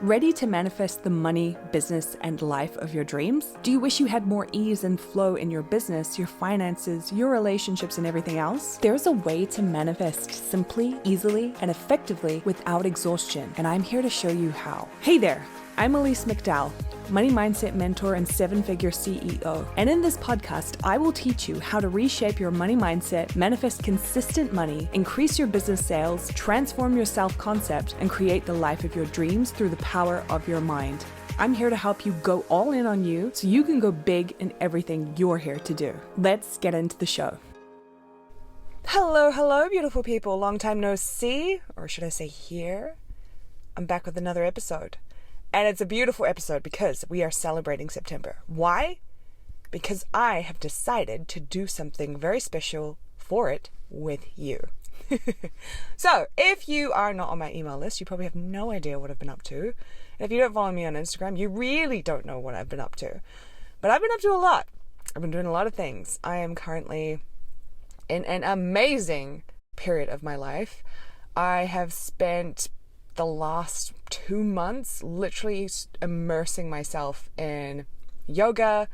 Ready to manifest the money, business, and life of your dreams? Do you wish you had more ease and flow in your business, your finances, your relationships, and everything else? There's a way to manifest simply, easily, and effectively without exhaustion, and I'm here to show you how. Hey there, I'm Elise McDowell, money mindset mentor and seven-figure CEO. And in this podcast, I will teach you how to reshape your money mindset, manifest consistent money, increase your business sales, transform your self-concept, and create the life of your dreams through the power of your mind. I'm here to help you go all in on you so you can go big in everything you're here to do. Let's get into the show. Hello, beautiful people. Long time no see, or should I say here? I'm back with another episode. And it's a beautiful episode because we are celebrating September. Why? Because I have decided to do something very special for it with you. So, if you are not on my email list, you probably have no idea what I've been up to. And if you don't follow me on Instagram, you really don't know what I've been up to. But I've been up to a lot. I've been doing a lot of things. I am currently in an amazing period of my life. I have spent the last 2 months literally immersing myself in yoga,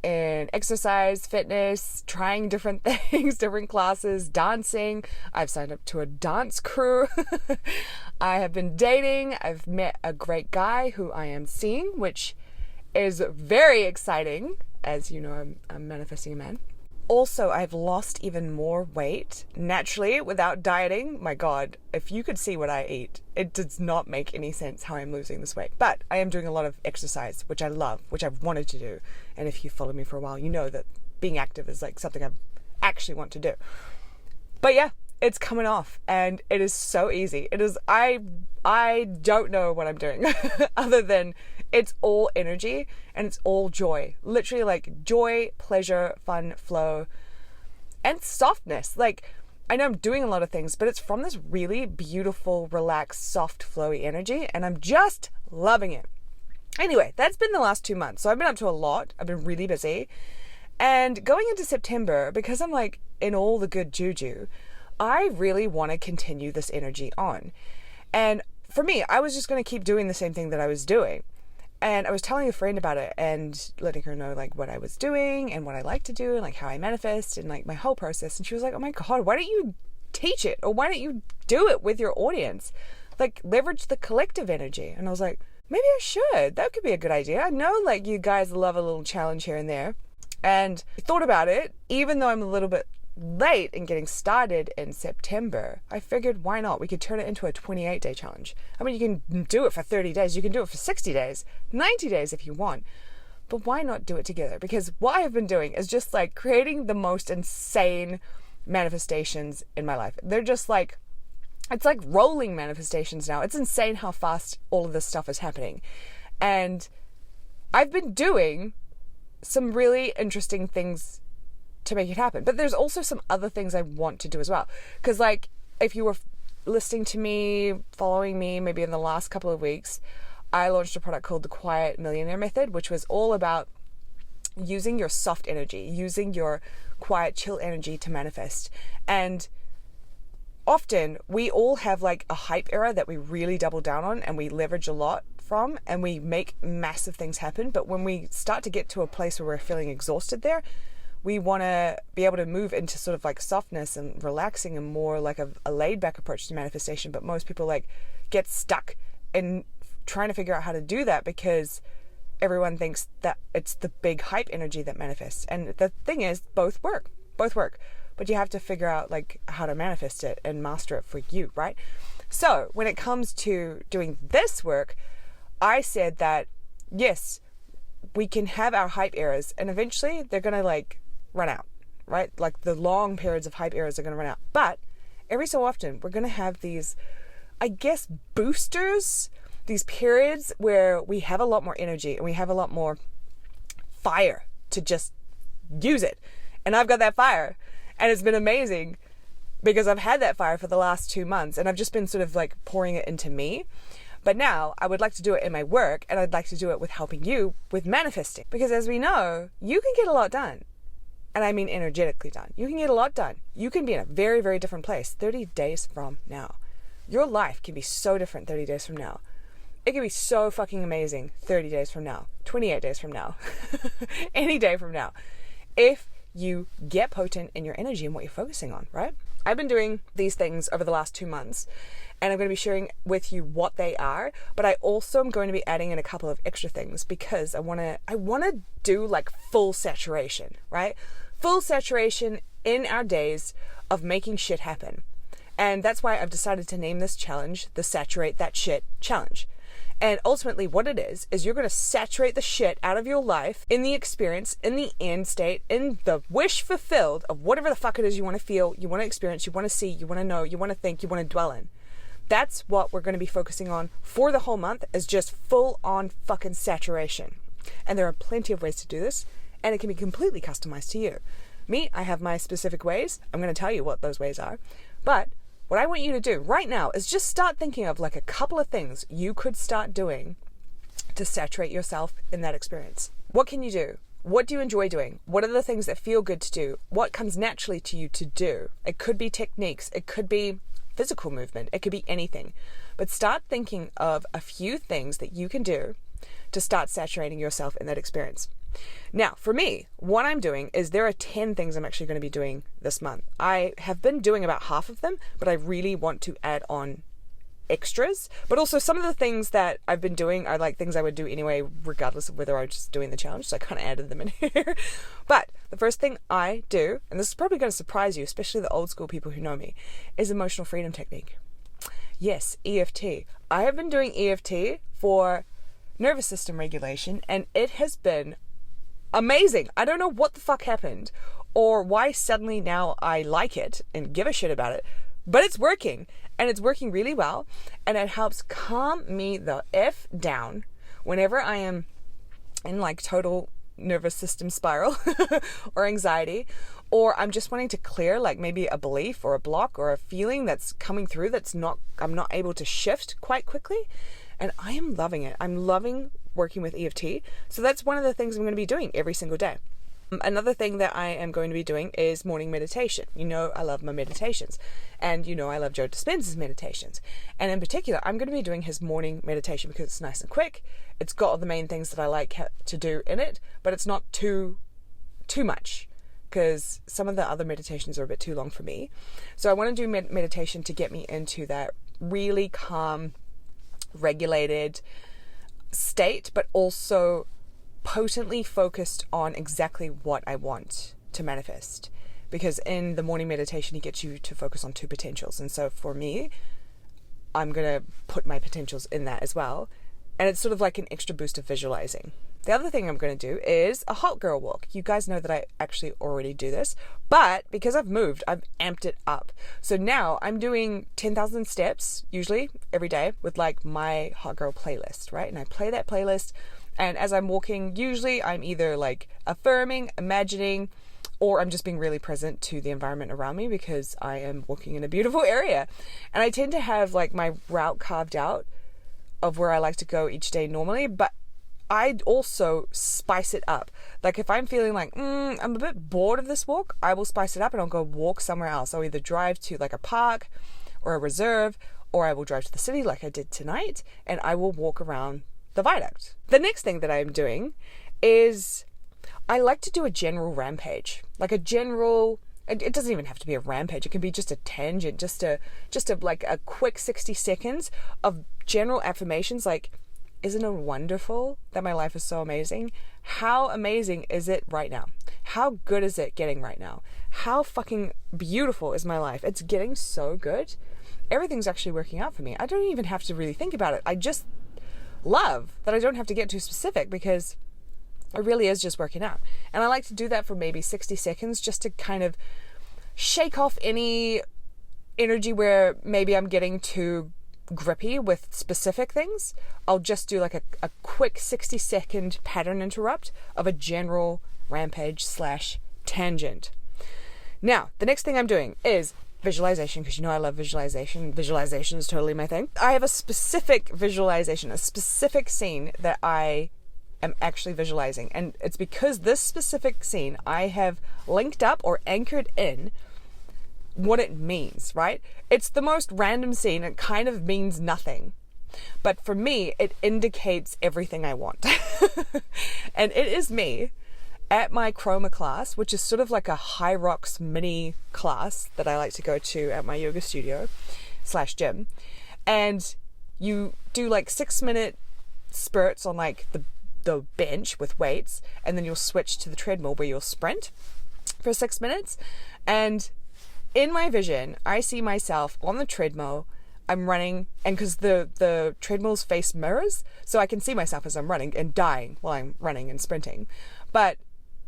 in exercise, fitness, trying different things, different classes, dancing. I've signed up to a dance crew. I have been dating. I've met a great guy who I am seeing, which is very exciting. As you know, I'm manifesting a man. Also, I've lost even more weight naturally without dieting. My God, if you could see what I eat, it does not make any sense how I'm losing this weight. But I am doing a lot of exercise, which I love, which I've wanted to do. And if you follow me for a while, you know that being active is like something I actually want to do. But yeah, it's coming off and it is so easy. It is, I don't know what I'm doing other than it's all energy and it's all joy. Literally like joy, pleasure, fun, flow, and softness. Like, I know I'm doing a lot of things, but it's from this really beautiful, relaxed, soft, flowy energy, and I'm just loving it. Anyway, that's been the last 2 months. So I've been up to a lot. I've been really busy. And going into September, because I'm like in all the good juju, I really want to continue this energy on. And for me, I was just going to keep doing the same thing that I was doing. And I was telling a friend about it and letting her know like what I was doing and what I like to do and like how I manifest and like my whole process. And she was like, oh my God, why don't you teach it? Or why don't you do it with your audience? Like leverage the collective energy. And I was like, maybe I should. That could be a good idea. I know like you guys love a little challenge here and there. And I thought about it, even though I'm a little bit late in getting started in September, I figured why not? We could turn it into a 28-day challenge. I mean, you can do it for 30 days. You can do it for 60 days, 90 days if you want. But why not do it together? Because what I've been doing is just like creating the most insane manifestations in my life. They're just like, it's like rolling manifestations now. It's insane how fast all of this stuff is happening. And I've been doing some really interesting things to make it happen. But there's also some other things I want to do as well. Because like, if you were listening to me, following me, maybe in the last couple of weeks, I launched a product called the Quiet Millionaire Method, which was all about using your soft energy, using your quiet, chill energy to manifest. And often we all have like a hype era that we really double down on and we leverage a lot from and we make massive things happen. But when we start to get to a place where we're feeling exhausted there, we want to be able to move into sort of like softness and relaxing and more like a laid back approach to manifestation. But most people like get stuck in trying to figure out how to do that because everyone thinks that it's the big hype energy that manifests. And the thing is, both work, but you have to figure out like how to manifest it and master it for you, right? So when it comes to doing this work, I said that yes, we can have our hype eras and eventually they're going to like run out, right? Like the long periods of hype eras are going to run out. But every so often, we're going to have these, I guess, boosters, these periods where we have a lot more energy and we have a lot more fire to just use it. And I've got that fire. And it's been amazing because I've had that fire for the last 2 months and I've just been sort of like pouring it into me. But now I would like to do it in my work and I'd like to do it with helping you with manifesting. Because as we know, you can get a lot done. And I mean energetically done. You can get a lot done. You can be in a very, very different place 30 days from now. Your life can be so different 30 days from now. It can be so fucking amazing 30 days from now, 28 days from now, any day from now, if you get potent in your energy and what you're focusing on, right? I've been doing these things over the last 2 months, and I'm going to be sharing with you what they are, but I also am going to be adding in a couple of extra things because I want to do like full saturation, right? Full saturation in our days of making shit happen. And that's why I've decided to name this challenge the Saturate That Shit Challenge. And ultimately what it is you're going to saturate the shit out of your life in the experience, in the end state, in the wish fulfilled of whatever the fuck it is you want to feel, you want to experience, you want to see, you want to know, you want to think, you want to dwell in. That's what we're going to be focusing on for the whole month, is just full on fucking saturation. And there are plenty of ways to do this, and it can be completely customized to you. Me, I have my specific ways. I'm going to tell you what those ways are. But what I want you to do right now is just start thinking of like a couple of things you could start doing to saturate yourself in that experience. What can you do? What do you enjoy doing? What are the things that feel good to do? What comes naturally to you to do? It could be techniques. It could be physical movement. It could be anything. But start thinking of a few things that you can do to start saturating yourself in that experience. Now, for me, what I'm doing is there are 10 things I'm actually going to be doing this month. I have been doing about half of them, but I really want to add on extras. But also some of the things that I've been doing are like things I would do anyway, regardless of whether I was just doing the challenge. So I kind of added them in here. But the first thing I do, and this is probably going to surprise you, especially the old school people who know me, is emotional freedom technique. Yes, EFT. I have been doing EFT for nervous system regulation, and it has been amazing. I don't know what the fuck happened or why suddenly now I like it and give a shit about it, but it's working, and it's working really well, and it helps calm me the F down whenever I am in like total nervous system spiral or anxiety, or I'm just wanting to clear like maybe a belief or a block or a feeling that's coming through I'm not able to shift quite quickly. And I am loving it. I'm loving working with EFT. So that's one of the things I'm going to be doing every single day. Another thing that I am going to be doing is morning meditation. You know, I love my meditations. And you know, I love Joe Dispenza's meditations. And in particular, I'm going to be doing his morning meditation because it's nice and quick. It's got all the main things that I like to do in it, but it's not too much, because some of the other meditations are a bit too long for me. So I want to do meditation to get me into that really calm, regulated state, but also potently focused on exactly what I want to manifest. Because in the morning meditation, he gets you to focus on 2 potentials. And so for me, I'm going to put my potentials in that as well. And it's sort of like an extra boost of visualizing. The other thing I'm going to do is a hot girl walk. You guys know that I actually already do this, but because I've moved, I've amped it up. So now I'm doing 10,000 steps, usually every day, with like my hot girl playlist, right? And I play that playlist, and as I'm walking, usually I'm either like affirming, imagining, or I'm just being really present to the environment around me because I am walking in a beautiful area. And I tend to have like my route carved out of where I like to go each day normally, but I'd also spice it up. Like if I'm feeling like, I'm a bit bored of this walk, I will spice it up and I'll go walk somewhere else. I'll either drive to like a park or a reserve, or I will drive to the city like I did tonight, and I will walk around the viaduct. The next thing that I'm doing is I like to do a general rampage. Like a general, it doesn't even have to be a rampage. It can be just a tangent, just a like a quick 60 seconds of general affirmations like, isn't it wonderful that my life is so amazing? How amazing is it right now? How good is it getting right now? How fucking beautiful is my life? It's getting so good. Everything's actually working out for me. I don't even have to really think about it. I just love that I don't have to get too specific because it really is just working out. And I like to do that for maybe 60 seconds just to kind of shake off any energy where maybe I'm getting too grippy with specific things. I'll just do like a quick 60-second pattern interrupt of a general rampage / tangent. Now, the next thing I'm doing is visualization, because you know I love visualization. Visualization is totally my thing. I have a specific visualization, a specific scene that I am actually visualizing. And it's because this specific scene I have linked up or anchored in what it means, right? It's the most random scene. It kind of means nothing. But for me, it indicates everything I want. And it is me at my chroma class, which is sort of like a high rocks mini class that I like to go to at my yoga studio / gym. And you do like 6-minute spurts on like the bench with weights, and then you'll switch to the treadmill where you'll sprint for 6 minutes. And in my vision, I see myself on the treadmill. I'm running, and because the treadmills face mirrors, so I can see myself as I'm running and dying while I'm running and sprinting. But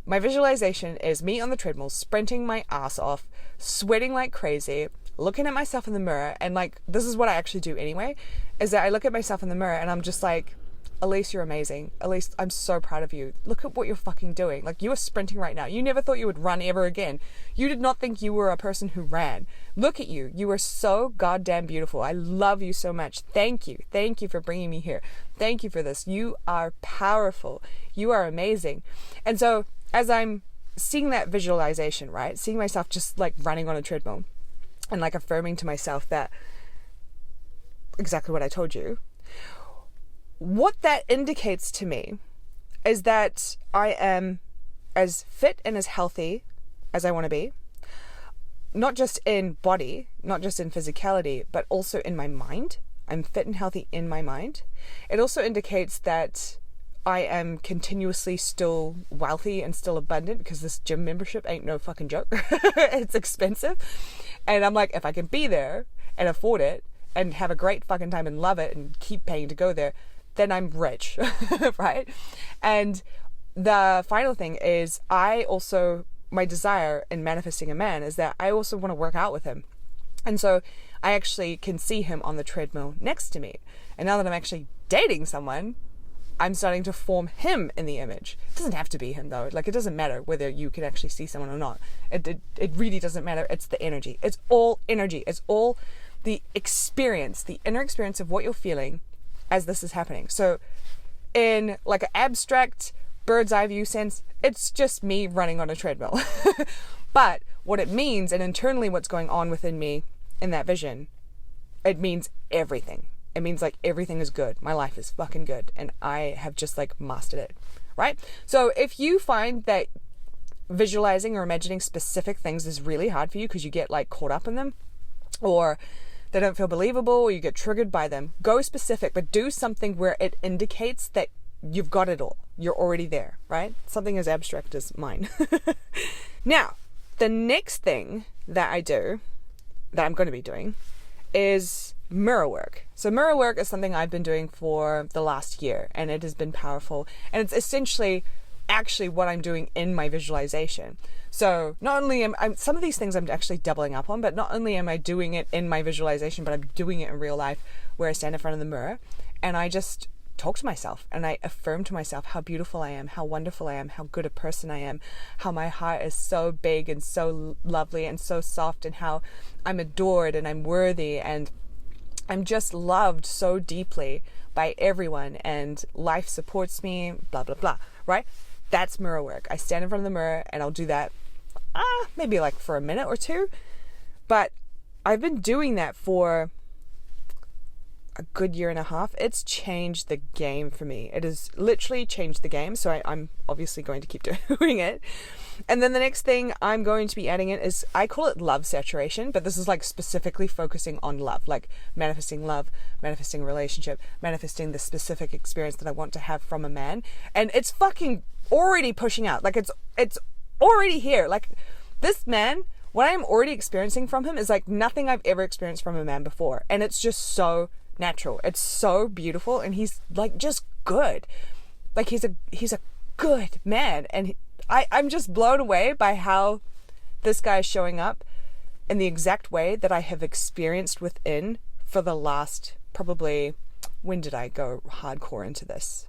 my visualization is me on the treadmill, sprinting my ass off, sweating like crazy, looking at myself in the mirror, and like, this is what I actually do anyway, is that I look at myself in the mirror and I'm just like, Elise, you're amazing. Elise, I'm so proud of you. Look at what you're fucking doing. Like, you are sprinting right now. You never thought you would run ever again. You did not think you were a person who ran. Look at you. You are so goddamn beautiful. I love you so much. Thank you. Thank you for bringing me here. Thank you for this. You are powerful. You are amazing. And so as I'm seeing that visualization, right, seeing myself just like running on a treadmill and like affirming to myself that exactly what I told you, what that indicates to me is that I am as fit and as healthy as I want to be, not just in body, not just in physicality, but also in my mind. I'm fit and healthy in my mind. It also indicates that I am continuously still wealthy and still abundant, because this gym membership ain't no fucking joke. It's expensive. And I'm like, if I can be there and afford it and have a great fucking time and love it and keep paying to go there, then I'm rich, right? And the final thing is, my desire in manifesting a man is that I also want to work out with him. And so I actually can see him on the treadmill next to me. And now that I'm actually dating someone, I'm starting to form him in the image. It doesn't have to be him though. Like, it doesn't matter whether you can actually see someone or not. It really doesn't matter. It's the energy. It's all energy. It's all the experience, the inner experience of what you're feeling as this is happening. So in like an abstract bird's eye view sense, it's just me running on a treadmill. But what it means, and internally what's going on within me in that vision, it means everything. It means like everything is good. My life is fucking good. And I have just like mastered it. Right? So if you find that visualizing or imagining specific things is really hard for you because you get like caught up in them, or they don't feel believable, or you get triggered by them, go specific, but do something where it indicates that you've got it all. You're already there, right? Something as abstract as mine. Now, the next thing that I do, that I'm going to be doing, is mirror work. So mirror work is something I've been doing for the last year, and it has been powerful. And it's essentially actually what I'm doing in my visualization. So not only am I, some of these things I'm actually doubling up on, but not only am I doing it in my visualization, but I'm doing it in real life, where I stand in front of the mirror and I just talk to myself and I affirm to myself how beautiful I am, how wonderful I am, how good a person I am, how my heart is so big and so lovely and so soft, and how I'm adored and I'm worthy and I'm just loved so deeply by everyone, and life supports me, blah, blah, blah, right? That's mirror work. I stand in front of the mirror and I'll do that maybe like for a minute or two, but I've been doing that for a good year and a half. It's changed the game for me. It has literally changed the game. So I'm obviously going to keep doing it. And then the next thing I'm going to be adding in is, I call it love saturation, but this is like specifically focusing on love, like manifesting love, manifesting a relationship, manifesting the specific experience that I want to have from a man. And it's fucking already pushing out. Like it's already here. Like, this man, what I'm already experiencing from him is like nothing I've ever experienced from a man before. And it's just so natural. It's so beautiful, and he's like just good. Like he's a good man, and I'm just blown away by how this guy is showing up in the exact way that I have experienced within for the last, probably, when did I go hardcore into this?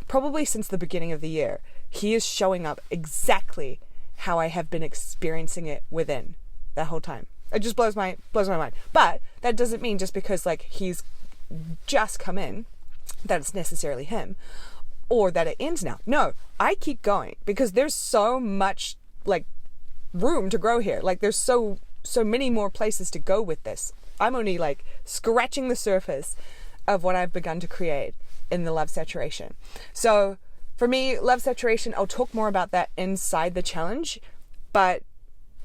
Probably since the beginning of the year. He is showing up exactly how I have been experiencing it within that whole time. It just blows my mind. But that doesn't mean just because like he's just come in that it's necessarily him, or that it ends now. No, I keep going, because there's so much like room to grow here. Like there's so many more places to go with this. I'm only like scratching the surface of what I've begun to create in the love saturation. So for me, love saturation, I'll talk more about that inside the challenge, but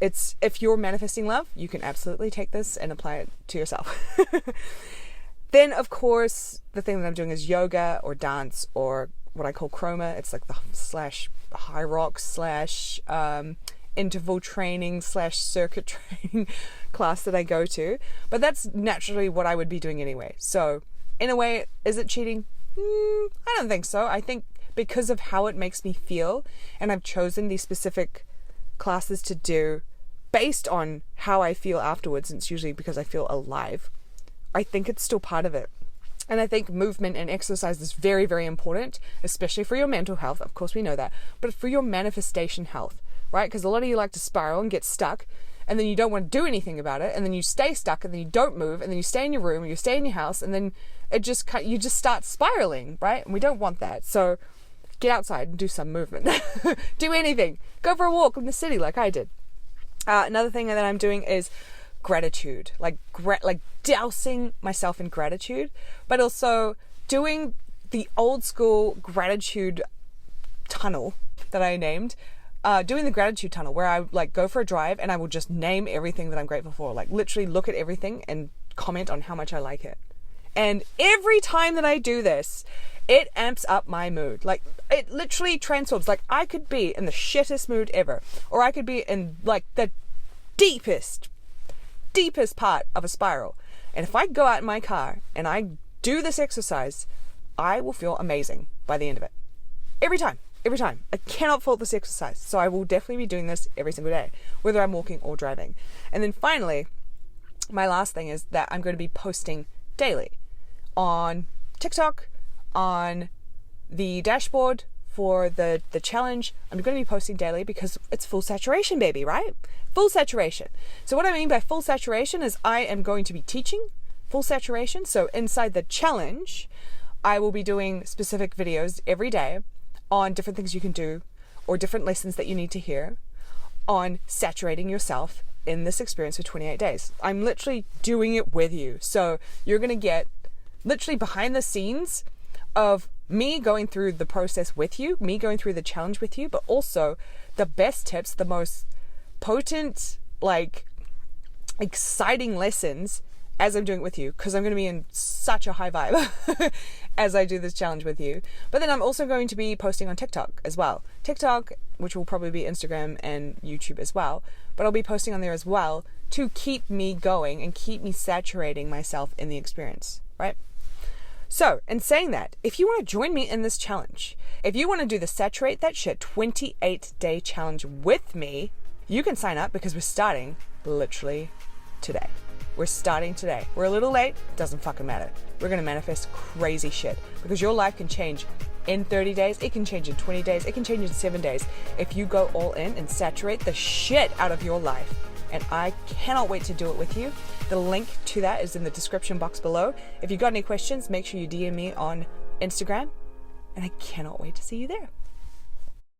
it's, if you're manifesting love, you can absolutely take this and apply it to yourself. Then, of course, the thing that I'm doing is yoga or dance or what I call chroma. It's like the slash high rock slash interval training slash circuit training class that I go to. But that's naturally what I would be doing anyway. So in a way, is it cheating? I don't think so. I think because of how it makes me feel, and I've chosen these specific classes to do based on how I feel afterwards, and it's usually because I feel alive, I think it's still part of it. And I think movement and exercise is very, very important, especially for your mental health. Of course, we know that, but for your manifestation health, right? Because a lot of you like to spiral and get stuck, and then you don't want to do anything about it, and then you stay stuck, and then you don't move, and then you stay in your room, or you stay in your house, and then you just start spiraling, right? And we don't want that. So get outside and do some movement. Do anything. Go for a walk in the city like I did. Another thing that I'm doing is gratitude, like dousing myself in gratitude, but also doing the old school gratitude tunnel that I named, doing the gratitude tunnel where I like go for a drive and I will just name everything that I'm grateful for, like literally look at everything and comment on how much I like it. And every time that I do this, it amps up my mood. Like it literally transforms. Like I could be in the shittest mood ever, or I could be in like the deepest part of a spiral. And if I go out in my car and I do this exercise, I will feel amazing by the end of it. Every time. I cannot fault this exercise. So I will definitely be doing this every single day, whether I'm walking or driving. And then finally, my last thing is that I'm going to be posting daily on TikTok, on the dashboard for the challenge. I'm going to be posting daily because it's full saturation, baby, right? Full saturation. So what I mean by full saturation is I am going to be teaching full saturation. So inside the challenge, I will be doing specific videos every day on different things you can do or different lessons that you need to hear on saturating yourself in this experience for 28 days. I'm literally doing it with you. So you're going to get literally behind the scenes of me going through the process with you, me going through the challenge with you, but also the best tips, the most potent, like exciting lessons as I'm doing it with you, because I'm going to be in such a high vibe as I do this challenge with you. But then I'm also going to be posting on TikTok as well. TikTok, which will probably be Instagram and YouTube as well, but I'll be posting on there as well to keep me going and keep me saturating myself in the experience, right? So, in saying that, if you want to join me in this challenge, if you want to do the Saturate That Shit 28-day challenge with me, you can sign up because we're starting literally today. We're starting today. We're a little late, doesn't fucking matter. We're going to manifest crazy shit because your life can change in 30 days. It can change in 20 days. It can change in 7 days if you go all in and saturate the shit out of your life. And I cannot wait to do it with you. The link to that is in the description box below. If you've got any questions, make sure you DM me on Instagram. And I cannot wait to see you there.